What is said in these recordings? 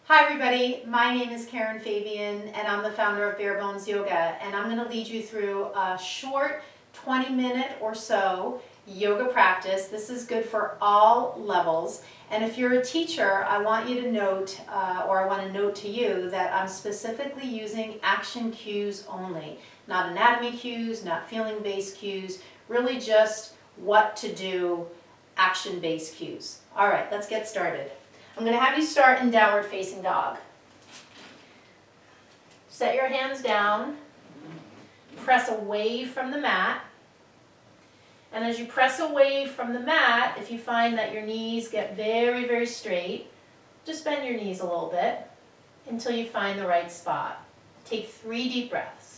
Hi everybody, my name is Karen Fabian and I'm the founder of Bare Bones Yoga, and I'm going to lead you through a short 20-minute or so yoga practice. This is good for all levels, and if you're a teacher, I want you to note, or I want to note to you that I'm specifically using action cues only, not anatomy cues, not feeling-based cues, really just what to do, action-based cues. All right, let's get started. I'm going to have you start in downward facing dog. Set your hands down, press away from the mat, and as you press away from the mat, if you find that your knees get very, very straight, just bend your knees a little bit until you find the right spot. Take 3 deep breaths.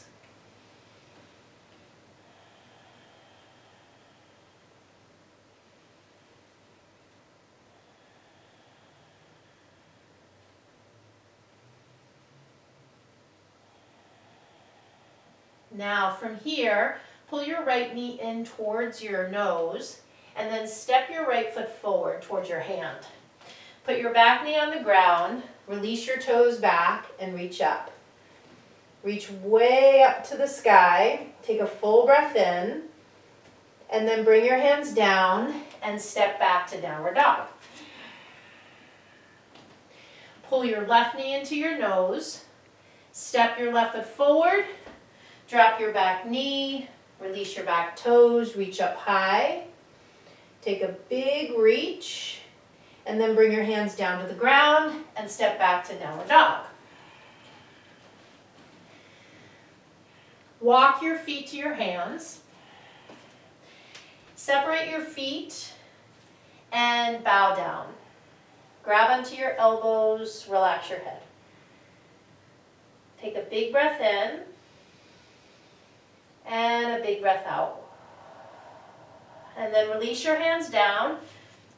Now from here, pull your right knee in towards your nose and then step your right foot forward towards your hand. Put your back knee on the ground, release your toes back and reach up. Reach way up to the sky, take a full breath in, and then bring your hands down and step back to downward dog. Pull your left knee into your nose, step your left foot forward, drop your back knee, release your back toes, reach up high. Take a big reach, and then bring your hands down to the ground and step back to downward dog. Walk your feet to your hands. Separate your feet and bow down. Grab onto your elbows, relax your head. Take a big breath in. And a big breath out. And then release your hands down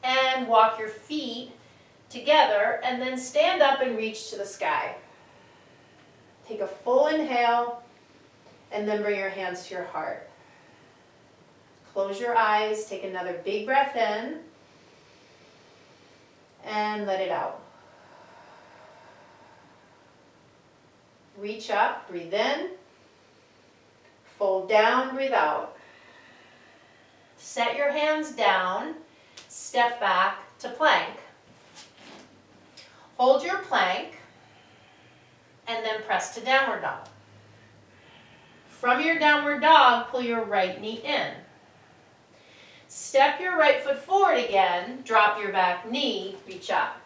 and walk your feet together and then stand up and reach to the sky. Take a full inhale and then bring your hands to your heart. Close your eyes, take another big breath in and let it out. Reach up, breathe in. Fold down, breathe out. Set your hands down, step back to plank. Hold your plank, and then press to downward dog. From your downward dog, pull your right knee in. Step your right foot forward again, drop your back knee, reach up.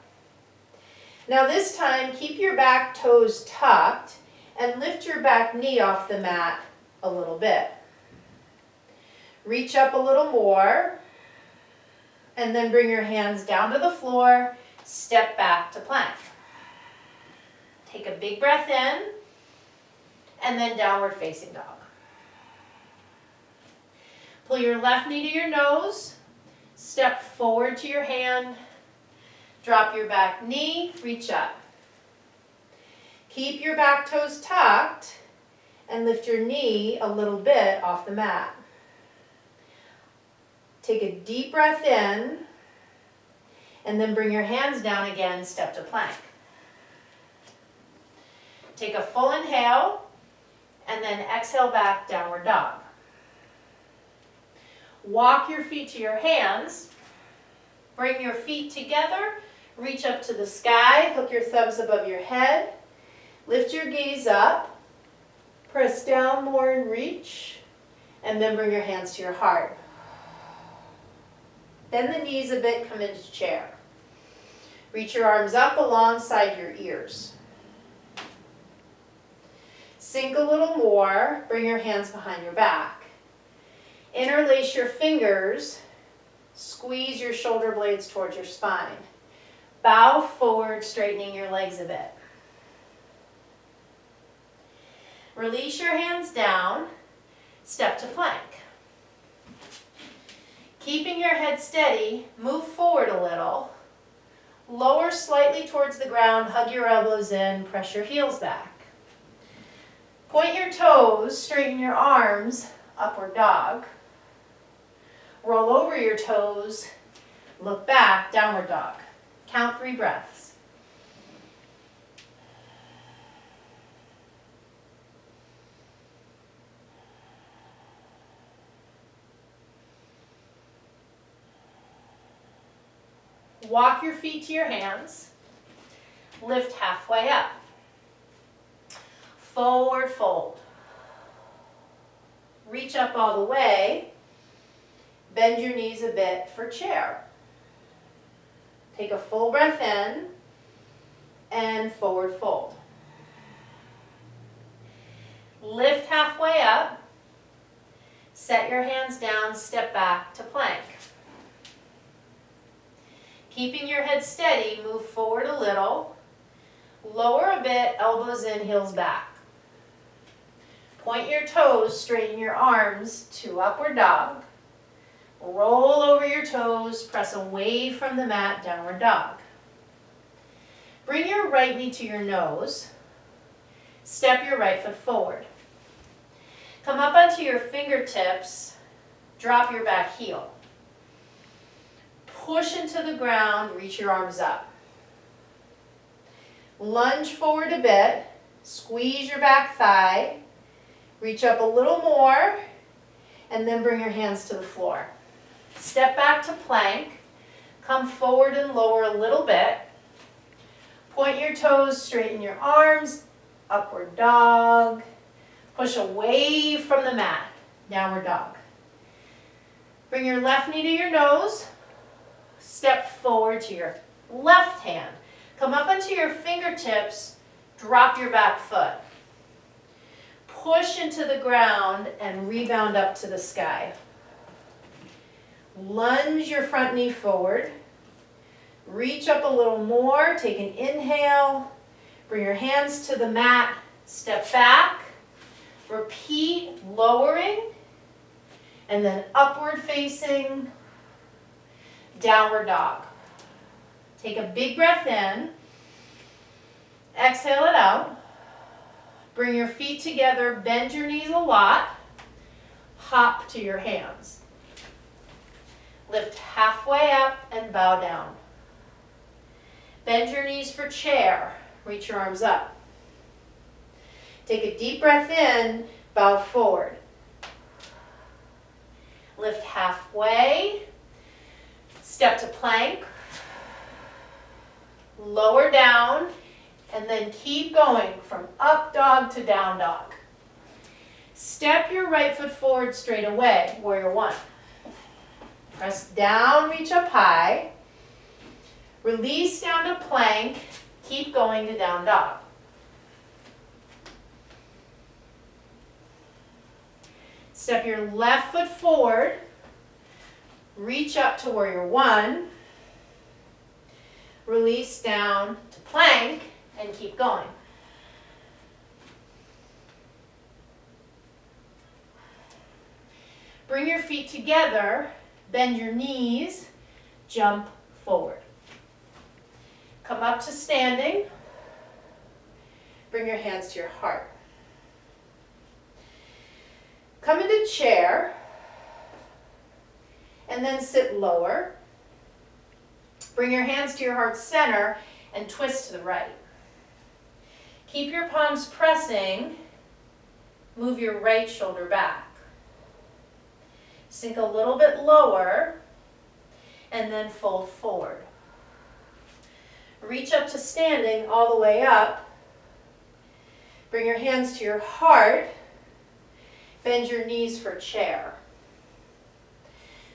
Now this time, keep your back toes tucked and lift your back knee off the mat a little bit. Reach up a little more and then bring your hands down to the floor, step back to plank. Take a big breath in and then downward facing dog. Pull your left knee to your nose, step forward to your hand, drop your back knee, reach up. Keep your back toes tucked and lift your knee a little bit off the mat. Take a deep breath in, and then bring your hands down again, step to plank. Take a full inhale, and then exhale back, downward dog. Walk your feet to your hands, bring your feet together, reach up to the sky, hook your thumbs above your head, lift your gaze up, press down more and reach, and then bring your hands to your heart. Bend the knees a bit, come into chair. Reach your arms up alongside your ears. Sink a little more, bring your hands behind your back. Interlace your fingers, squeeze your shoulder blades towards your spine. Bow forward, straightening your legs a bit. Release your hands down, step to plank. Keeping your head steady, move forward a little. Lower slightly towards the ground, hug your elbows in, press your heels back. Point your toes, straighten your arms, upward dog. Roll over your toes, look back, downward dog. Count 3 breaths. Walk your feet to your hands. Lift halfway up. Forward fold. Reach up all the way. Bend your knees a bit for chair. Take a full breath in and forward fold. Lift halfway up. Set your hands down, step back to plank. Keeping your head steady, move forward a little. Lower a bit, elbows in, heels back. Point your toes, straighten your arms to upward dog. Roll over your toes, press away from the mat, downward dog. Bring your right knee to your nose. Step your right foot forward. Come up onto your fingertips, drop your back heel. Push into the ground, reach your arms up. Lunge forward a bit, squeeze your back thigh, reach up a little more, and then bring your hands to the floor. Step back to plank, come forward and lower a little bit. Point your toes, straighten your arms, upward dog. Push away from the mat, downward dog. Bring your left knee to your nose. Step forward to your left hand. Come up onto your fingertips, drop your back foot. Push into the ground and rebound up to the sky. Lunge your front knee forward. Reach up a little more, take an inhale. Bring your hands to the mat, step back. Repeat, lowering, and then upward facing, downward dog. Take a big breath in, exhale it out. Bring your feet together, bend your knees a lot, hop to your hands. Lift halfway up and bow down. Bend your knees for chair, reach your arms up. Take a deep breath in, bow forward. Lift halfway, step to plank, lower down, and then keep going from up dog to down dog. Step your right foot forward straight away, warrior one. Press down, reach up high. Release down to plank, keep going to down dog. Step your left foot forward, reach up to warrior one, release down to plank, and keep going. Bring your feet together, bend your knees, jump forward. Come up to standing, bring your hands to your heart. Come into chair, and then sit lower. Bring your hands to your heart center and twist to the right. Keep your palms pressing. Move your right shoulder back. Sink a little bit lower, and then fold forward. Reach up to standing all the way up. Bring your hands to your heart. Bend your knees for chair.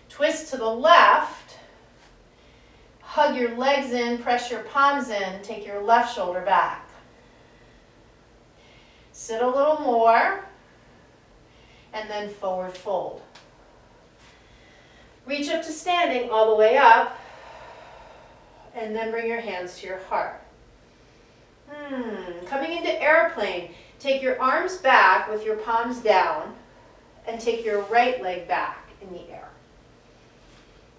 Twist to the left. Hug your legs in, press your palms in, take your left shoulder back. Sit a little more, and then forward fold. Reach up to standing all the way up, and then bring your hands to your heart. Coming into airplane, take your arms back with your palms down, and take your right leg back in the air.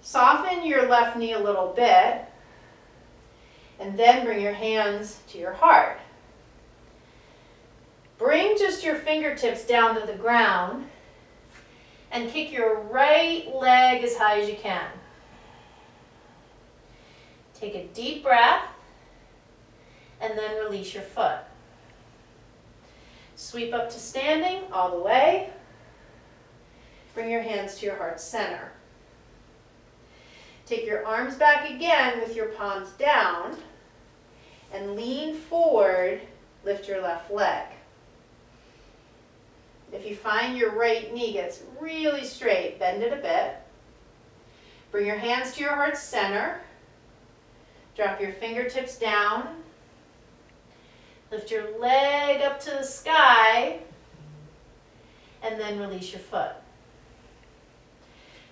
Soften your left knee a little bit, and then bring your hands to your heart. Bring just your fingertips down to the ground, and kick your right leg as high as you can. Take a deep breath, and then release your foot. Sweep up to standing all the way. Bring your hands to your heart center. Take your arms back again with your palms down and lean forward, lift your left leg. If you find your right knee gets really straight, bend it a bit. Bring your hands to your heart center. Drop your fingertips down. Lift your leg up to the sky, and then release your foot.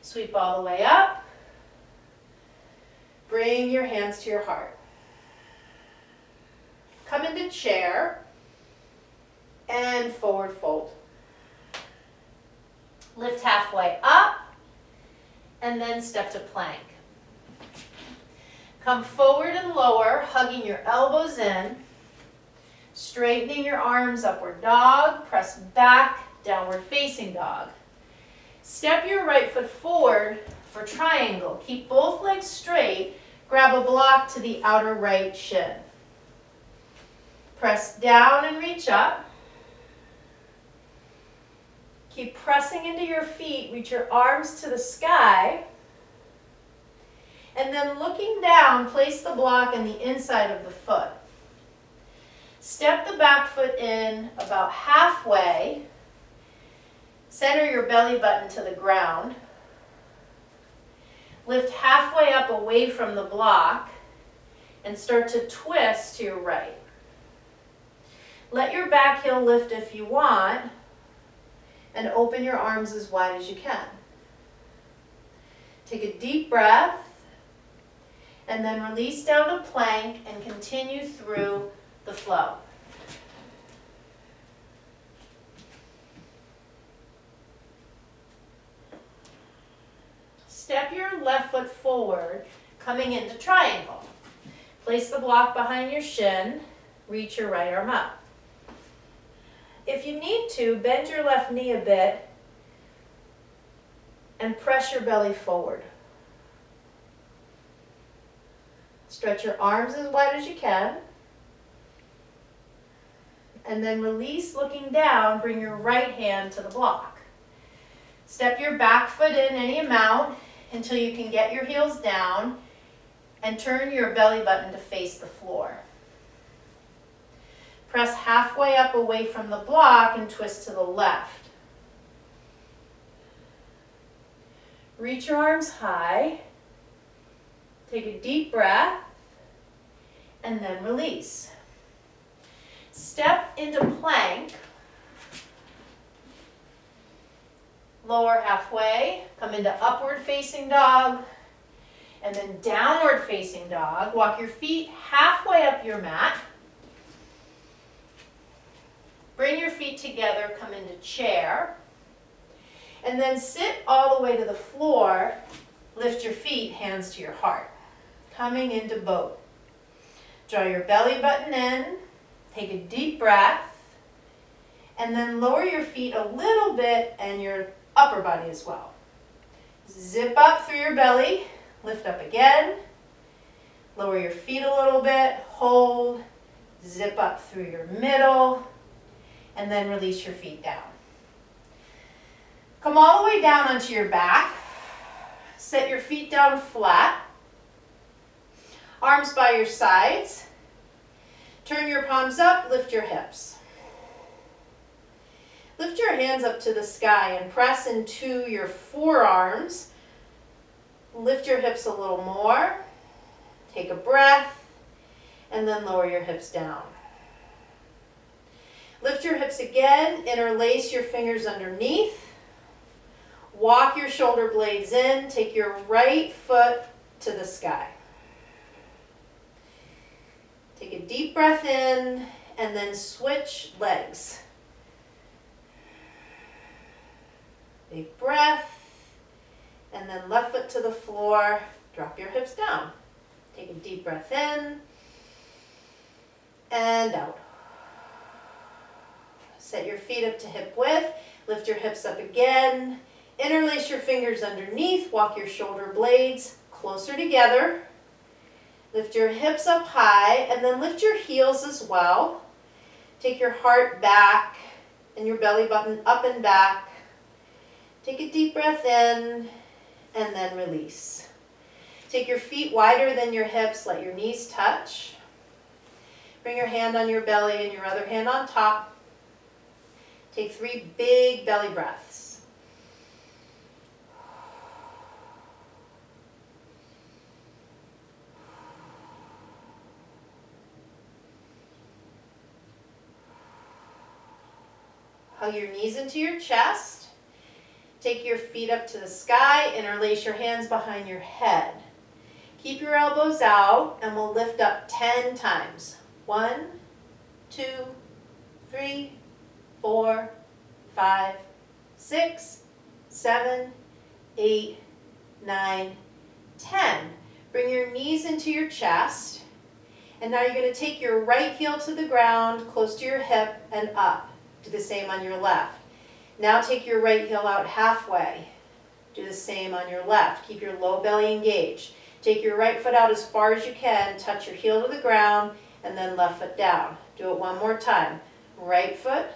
Sweep all the way up. Bring your hands to your heart. Come into chair and forward fold. Lift halfway up and then step to plank. Come forward and lower, hugging your elbows in, straightening your arms, upward dog, press back, downward facing dog. Step your right foot forward for triangle. Keep both legs straight. Grab a block to the outer right shin. Press down and reach up. Keep pressing into your feet. Reach your arms to the sky. And then looking down, place the block on the inside of the foot. Step the back foot in about halfway. Center your belly button to the ground. Lift halfway up away from the block and start to twist to your right. Let your back heel lift if you want and open your arms as wide as you can. Take a deep breath and then release down to plank and continue through the flow. Step your left foot forward, coming into triangle. Place the block behind your shin, reach your right arm up. If you need to, bend your left knee a bit and press your belly forward. Stretch your arms as wide as you can. And then release, looking down, bring your right hand to the block. Step your back foot in any amount until you can get your heels down and turn your belly button to face the floor. Press halfway up away from the block and twist to the left. Reach your arms high. Take a deep breath and then release. Step into plank. Lower halfway, come into upward facing dog, and then downward facing dog. Walk your feet halfway up your mat. Bring your feet together, come into chair, and then sit all the way to the floor. Lift your feet, hands to your heart. Coming into boat. Draw your belly button in, take a deep breath, and then lower your feet a little bit and your upper body as well. Zip up through your belly, lift up again, lower your feet a little bit, hold, zip up through your middle, and then release your feet down. Come all the way down onto your back, set your feet down flat, arms by your sides, turn your palms up, lift your hips. Lift your hands up to the sky and press into your forearms. Lift your hips a little more. Take a breath and then lower your hips down. Lift your hips again, interlace your fingers underneath. Walk your shoulder blades in, take your right foot to the sky. Take a deep breath in and then switch legs. Big breath, and then left foot to the floor, drop your hips down. Take a deep breath in and out. Set your feet up to hip width, lift your hips up again, interlace your fingers underneath, walk your shoulder blades closer together, lift your hips up high, and then lift your heels as well. Take your heart back and your belly button up and back. Take a deep breath in and then release. Take your feet wider than your hips, let your knees touch. Bring your hand on your belly and your other hand on top. Take 3 big belly breaths. Hug your knees into your chest. Take your feet up to the sky, interlace your hands behind your head. Keep your elbows out and we'll lift up 10 times. 1, 2, 3, 4, 5, 6, 7, 8, 9, 10. Bring your knees into your chest. And now you're going to take your right heel to the ground, close to your hip, and up. Do the same on your left. Now take your right heel out halfway. Do the same on your left. Keep your low belly engaged. Take your right foot out as far as you can, touch your heel to the ground, and then left foot down. Do it one more time. Right foot,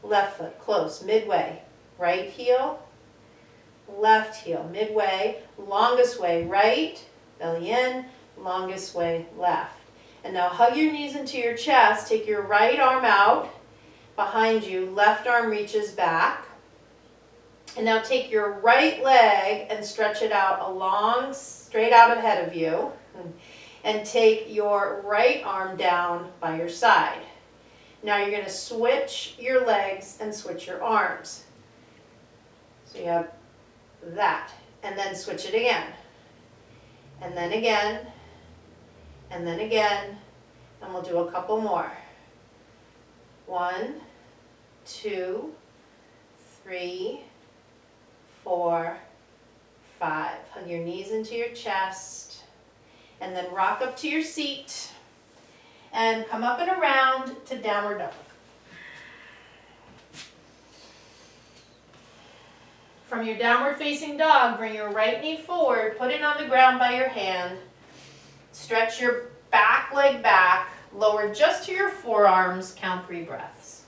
left foot, close, midway. Right heel, left heel, midway. Longest way right, belly in, longest way left. And now hug your knees into your chest. Take your right arm out behind you, left arm reaches back. And now take your right leg and stretch it out along, straight out ahead of you. And take your right arm down by your side. Now you're going to switch your legs and switch your arms. So you have that. And then switch it again. And then again. And then again. And we'll do a couple more. 1, 2, 3, 4, 5. Hug your knees into your chest. And then rock up to your seat. And come up and around to downward dog. From your downward facing dog, bring your right knee forward, put it on the ground by your hand. Stretch your back leg back. Lower just to your forearms, count 3 breaths.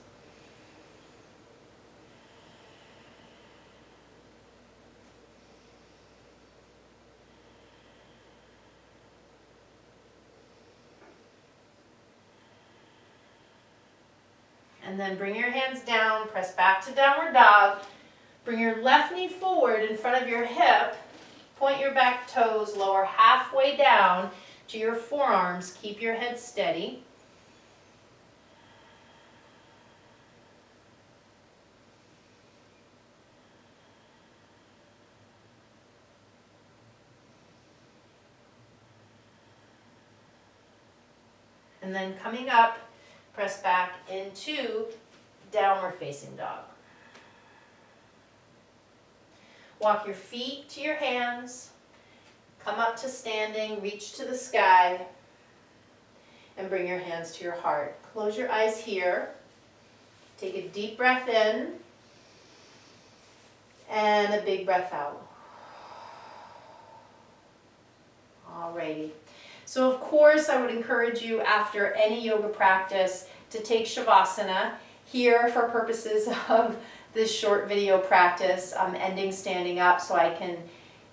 And then bring your hands down, press back to downward dog. Bring your left knee forward in front of your hip. Point your back toes, lower halfway down to your forearms. Keep your head steady. And then coming up, press back into downward facing dog. Walk your feet to your hands. Come up to standing, reach to the sky, and bring your hands to your heart. Close your eyes here. Take a deep breath in, and a big breath out. Alrighty. So of course, I would encourage you after any yoga practice to take Shavasana. Here, for purposes of this short video practice, I'm ending standing up so I can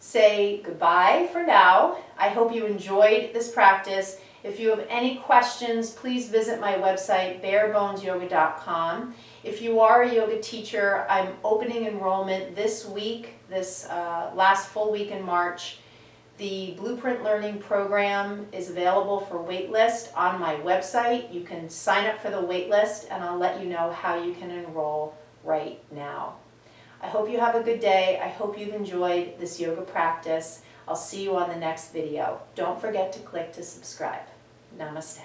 say goodbye for now. I hope you enjoyed this practice. If you have any questions, please visit my website, barebonesyoga.com. If you are a yoga teacher, I'm opening enrollment this week, this last full week in March. The Blueprint Learning Program is available for waitlist on my website. You can sign up for the waitlist and I'll let you know how you can enroll right now. I hope you have a good day. I hope you've enjoyed this yoga practice. I'll see you on the next video. Don't forget to click to subscribe. Namaste.